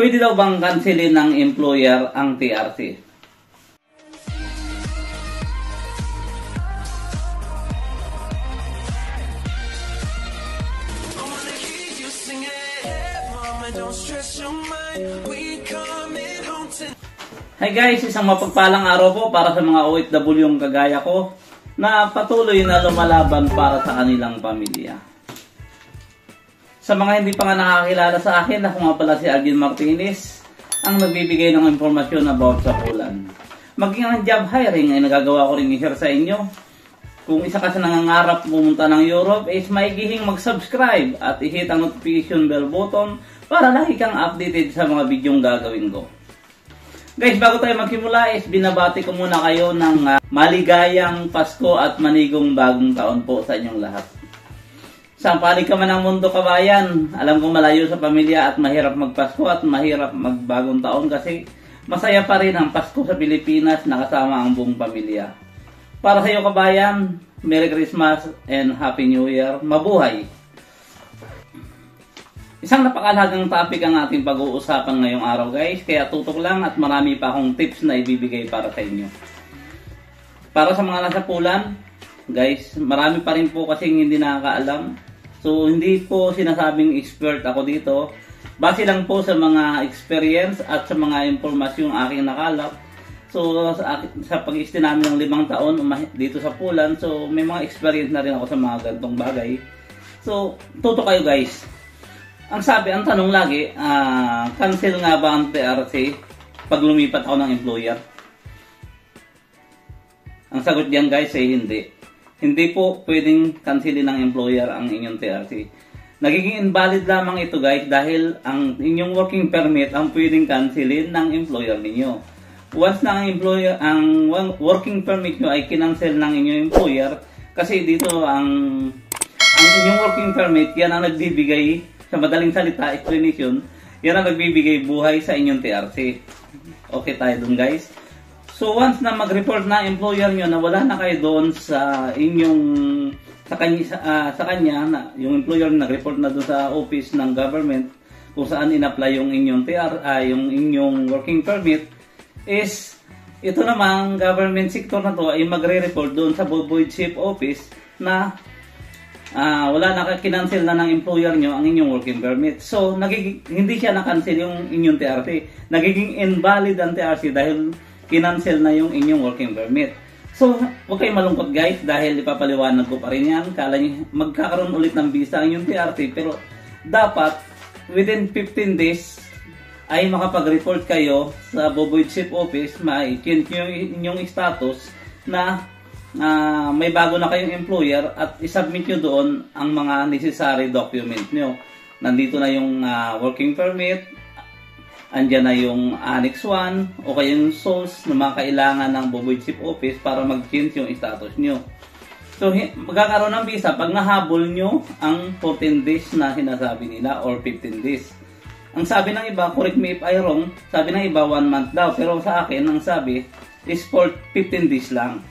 Pwede daw bang cancelin ng employer ang TRC? Hi guys, isang mapagpalang araw po para sa mga OFW yung kagaya ko na patuloy na lumalaban para sa kanilang pamilya. Sa mga hindi pa nga nakakilala sa akin, ako nga pala si Alvin Martinez, ang nagbibigay ng impormasyon about sa Poland. Maging ang job hiring ay nagagawa ko rin i-share sa inyo. Kung isa ka sa nangangarap pumunta ng Europe, is maigihing mag-subscribe at i-hit ang notification bell button para lagi kang updated sa mga bidyong gagawin ko. Guys, bago tayo magsimula is binabati ko muna kayo ng maligayang Pasko at manigong bagong taon po sa inyong lahat. Saan panig ka man ng mundo, kabayan, alam kong malayo sa pamilya at mahirap magpasko at mahirap magbagong taon kasi masaya pa rin ang Pasko sa Pilipinas na kasama ang buong pamilya. Para sa iyo, kabayan, Merry Christmas and Happy New Year. Mabuhay! Isang napakalagang topic ang ating pag-uusapan ngayong araw, guys, kaya tutok lang at marami pa akong tips na ibibigay para sa inyo. Para sa mga nasa Poland, guys, marami pa rin po kasing hindi nakakaalam. So, hindi po sinasabing expert ako dito. Base lang po sa mga experience at sa mga impormasyong aking nakalap. So, sa pag-i-stay namin ng 5 taon dito sa Poland, so may mga experience na rin ako sa mga ganitong bagay. So, tuto kayo, guys. Ang tanong lagi, cancel nga ba ang TRC pag lumipat ako ng employer? Ang sagot diyan, guys, ay hindi. Hindi po pwedeng cancelin ng employer ang inyong TRC. Nagiging invalid lamang ito, guys, dahil ang inyong working permit ang pwedeng cancelin ng employer ninyo. Once na ang working permit nyo ay kinancel ng inyong employer, kasi dito ang inyong working permit, yan ang nagbibigay, sa madaling salita, explanation, yan ang nagbibigay buhay sa inyong TRC. Okay tayo dun, guys. So once na mag-report na employer nyo na wala na kayo doon sa inyong sa kanya na yung employer nag-report na doon sa office ng government kung saan in-apply yung inyong yung inyong working permit, is ito namang government sector na to ay magre-report doon sa void ship office na wala na, kinancel na ng employer nyo ang inyong working permit. So hindi siya na-cancel yung inyong TRC. Nagiging invalid ang TRC dahil kinancel na yung inyong working permit. So, huwag kayong malungkot, guys, dahil ipapaliwanag ko pa rin yan. Kala nyo, magkakaroon ulit ng visa ang inyong TRC, pero dapat within 15 days ay makapag-report kayo sa void ship office, ma-change yung inyong status na may bago na kayong employer at isubmit nyo doon ang mga necessary document nyo. Nandito na yung working permit, andyan na yung Annex 1 o kaya yung source na mga kailangan ng void ship office para mag-change yung status nyo. So, magkakaroon ng visa pag nahabol nyo ang 14 days na sinasabi nila or 15 days. Ang sabi ng iba, correct me if I wrong, sabi ng iba 1 month daw. Pero sa akin, ang sabi is for 15 days lang.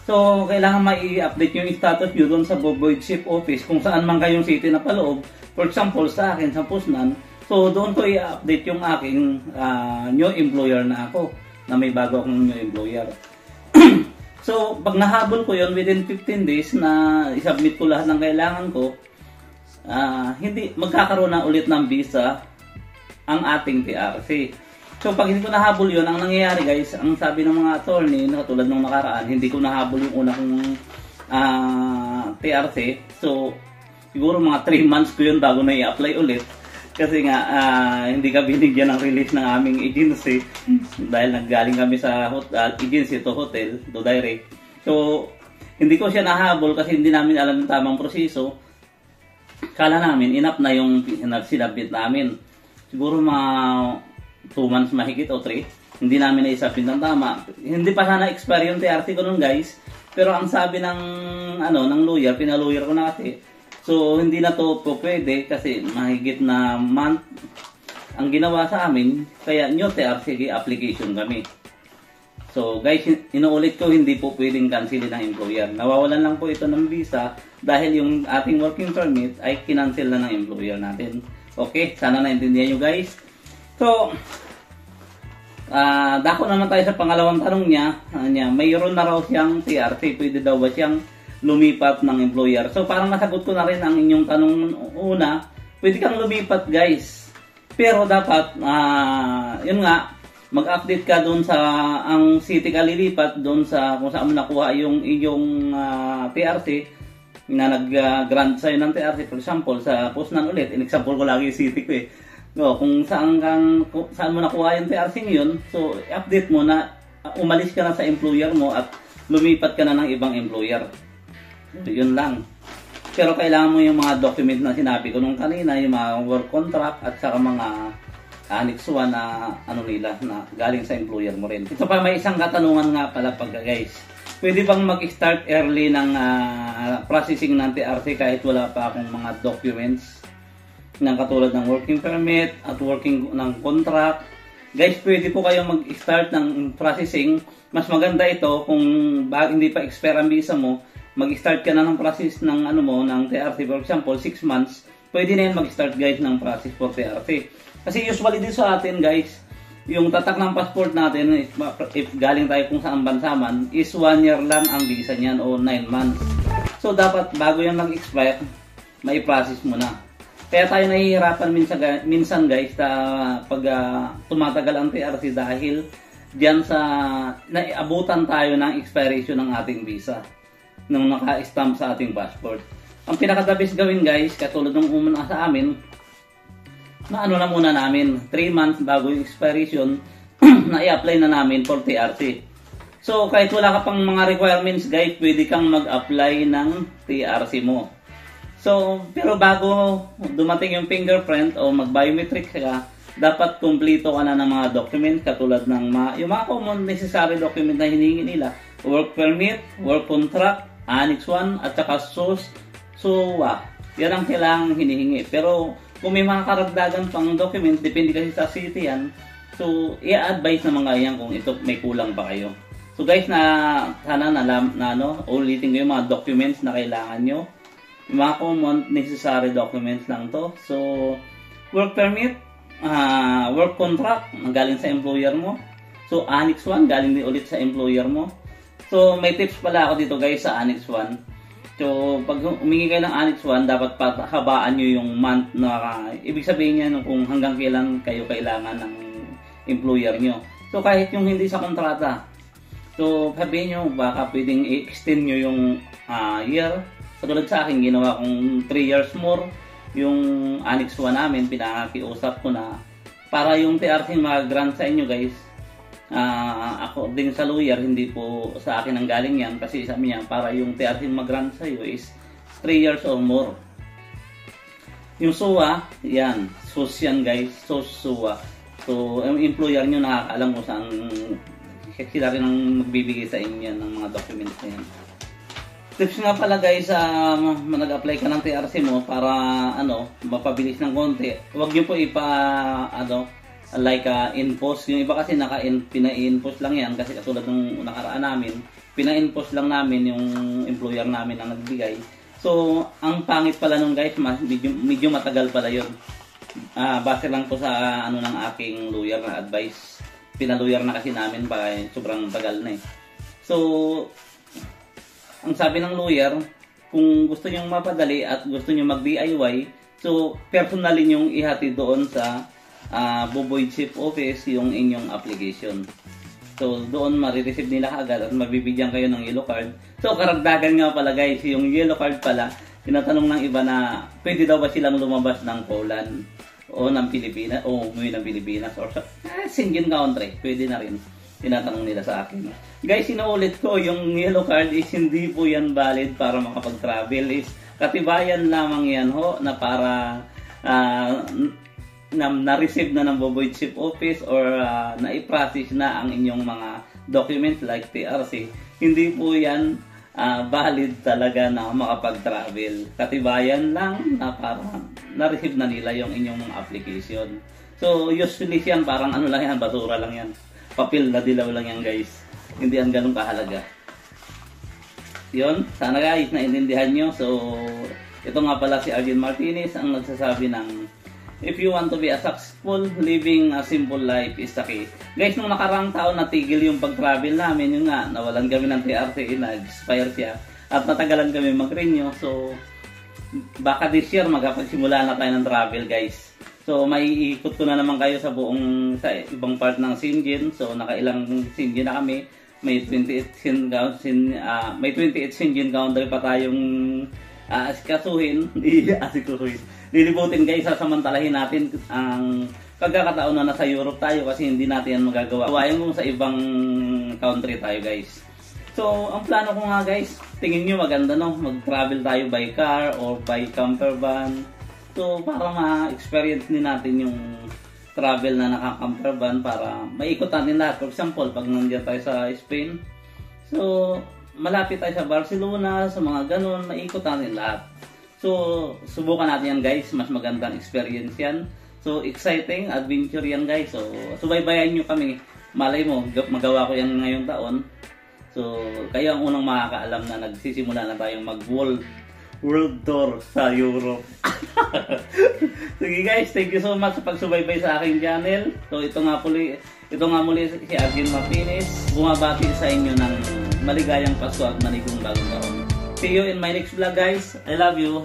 So, kailangan mai-update yung status nyo doon sa void ship office kung saan man kayong city na paloob. For example, sa akin, sa Poznan, so, doon ko i-update yung aking new employer na ako, na may bago akong new employer. So, pag nahabol ko yon within 15 days na isubmit ko lahat ng kailangan ko, hindi magkakaroon na ulit ng visa ang ating TRC. So, pag hindi ko nahabol yon, ang nangyayari, guys, ang sabi ng mga attorney, na katulad ng nakaraan, hindi ko nahabol yung una kong TRC. So, siguro mga 3 months ko yun bago na i-apply ulit. Kasi nga, hindi ka binigyan ng release ng aming agency dahil naggaling kami sa agency to hotel, to direct. So, hindi ko siya nahabol kasi hindi namin alam yung tamang proseso. Kala namin, enough na yung sinabit namin. Siguro mga 2 months mahigit o 3. Hindi namin na-isabit ng tama. Hindi pa sana expire yung TRC ko nun, guys. Pero ang sabi ng, ng lawyer, pinalawyer ko na kasi, so, hindi na to po pwede kasi mahigit na month ang ginawa sa amin, kaya new TRC application kami. So, guys, inuulit ko, hindi po pwedeng cancelin ng employer. Nawawalan lang po ito ng visa dahil yung ating working permit ay kinancel na ng employer natin. Okay, sana naintindihan nyo, guys. So, dako naman tayo sa pangalawang tanong niya. Mayroon na raw siyang TRC, pwede daw ba siyang lumipat ng employer? So parang nasagot ko na rin ang inyong tanong una. Pwede kang lumipat guys, pero dapat yun nga, mag-update ka doon sa ang city ka lilipat, doon sa kung saan mo nakuha yung iyong TRC na nag-grant sa'yo ng TRC. For example, sa Poznan ulit, in-example ko lagi yung city ko eh. No, kung saan mo nakuha yung TRC ngayon, so i-update mo na umalis ka na sa employer mo at lumipat ka na ng ibang employer. So, yun lang. Pero kailangan mo yung mga document na sinabi ko nung kanina, yung mga work contract at saka mga Annex 1 na nila na galing sa employer mo rin. Ito pa, may isang katanungan nga pala guys. Pwede bang mag-start early ng processing ng TRC kahit wala pa akong mga documents ng katulad ng working permit at working ng contract? Guys, pwede po kayong mag-start ng processing. Mas maganda ito kung hindi pa expire ang visa mo, mag-start ka na ng process ng ng TRC. For example, 6 months, pwede na yan mag-start guys ng process for TRC. Kasi usually din sa atin guys, yung tatak ng passport natin, if galing tayo kung saan bansa man, is 1 year lang ang visa niyan o 9 months. So dapat bago yan mag-expire, may process mo na. Kaya tayo nahihirapan minsan guys pag tumatagal ang TRC dahil diyan sa naiabutan tayo ng expiration ng ating visa nung naka-stamp sa ating passport. Ang pinaka-the best gawin guys, katulad ng umuna sa amin, na na muna namin 3 months bago yung expiration na i-apply na namin for TRC. So kahit wala ka pang mga requirements guys, pwede kang mag-apply ng TRC mo. So, pero bago dumating yung fingerprint o mag-biometric ka, dapat kumpleto ka na ng mga document katulad ng yung mga common necessary document na hinihingi nila. Work permit, work contract, Annex 1, at saka SUA. Yan ang kailangang hinihingi. Pero kung may mga karagdagan pang document, depende kasi sa city yan. So, i-advise na mga yan kung ito may kulang pa kayo. So guys, sana ulitin ko yung mga documents na kailangan nyo. Yung mga common necessary documents lang to. So, work permit, work contract, galing sa employer mo. So, Annex 1, galing din ulit sa employer mo. So, may tips pala ako dito guys sa Annex 1. So, pag humingi kayo ng Annex 1, dapat habaan nyo yung month na, ibig sabihin niya kung hanggang kailan kayo kailangan ng employer nyo. So, kahit yung hindi sa kontrata. So, sabihin nyo, baka pwedeng i-extend nyo yung year. Katulad sa akin, ginawa kong 3 years more. Yung Annex 1 namin, pinakiusap ko na para yung TRC mag-grant sa inyo guys. Ako din sa lawyer, hindi po sa akin ang galing yan. Kasi sabi niya, para yung TRC mag-grant sa iyo is 3 years or more. Yung SUA, yan. SUS yan guys. SUA. So, yung employer nyo nakakaalam kung saan sila rin ang magbibigay sa inyo ng mga documents na yan. Tips nga pala guys, nag-apply ka ng TRC mo para mapabilis ng konti. Huwag niyo po in-post. Yung iba kasi pina-in-post lang yan kasi katulad nung nakaraan namin, pina-in-post lang namin yung employer namin ang nagbigay. So, ang pangit pala nung guys, medyo matagal pala yun. Base lang po sa ng aking lawyer na advice. Pina-lawyer na kasi namin pa sobrang tagal na eh. So, ang sabi ng lawyer, kung gusto nyo mapadali at gusto nyo mag-DIY, so personally nyong ihati doon sa Buboy Chief Office yung inyong application. So doon marireceive nila agad at mabibigyan kayo ng yellow card. So karagdagan nga pala guys, yung yellow card pala, tinatanong ng iba na pwede daw ba silang lumabas ng Poland o ng Pilipinas o umuwi ng Pilipinas or single country, pwede na rin. Tinatanong nila sa akin. Guys, sinuulit ko, yung yellow card is hindi po yan valid para makapag-travel. Is katibayan lamang yan ho na para na-receive na ng Buboy Chief Office or na-i-process na ang inyong mga documents like TRC. Hindi po yan valid talaga na makapag-travel. Katibayan lang na para na-receive na nila yung inyong mga application. So, usually yan parang lang yan, basura lang yan. Papel na dilaw lang yan guys. Hindi ang ganun kahalaga. Yun, sana guys naintindihan nyo. So, ito nga pala si Arjen Martinez ang nagsasabi ng if you want to be a successful, living a simple life is the key. Guys, nung nakarang taon natigil yung pag-travel namin, yun nga, nawalan kami ng TRT, nag-expire siya, at natagalan kami mag-renew. So, baka this year magpagsimula na tayo ng travel, guys. So, may iikot ko na naman kayo sa ibang part ng Shingen. So, nakailang Shingen na kami. May 28 Shingen country pa tayong asikasuhin. Lilibutin, guys, sasamantalahin natin ang pagkakataon na nasa Europe tayo kasi hindi natin yan magagawa. Kawayan mo sa ibang country tayo, guys. So, ang plano ko nga, guys, tingin nyo maganda, no? Mag-travel tayo by car or by camper van. So, para ma-experience din natin yung travel na naka-camper van para maikot natin lahat. For example, pag nandiyan tayo sa Spain, so, malapit tayo sa Barcelona, sa mga ganun, maikot natin lahat. So, subukan natin yan, guys. Mas magandang experience yan. So, exciting, adventure yan, guys. So, subaybayan nyo kami. Malay mo, magawa ko yan ngayong taon. So, kayo ang unang makakaalam na nagsisimula na tayong world tour sa Europe. Sige, guys, thank you so much sa pagsubaybay sa aking channel. So, ito nga muli si Arjen Martinez. Bumabati sa inyo ng maligayang Pasko at manigong bagong taon. See you in my next vlog, guys. I love you.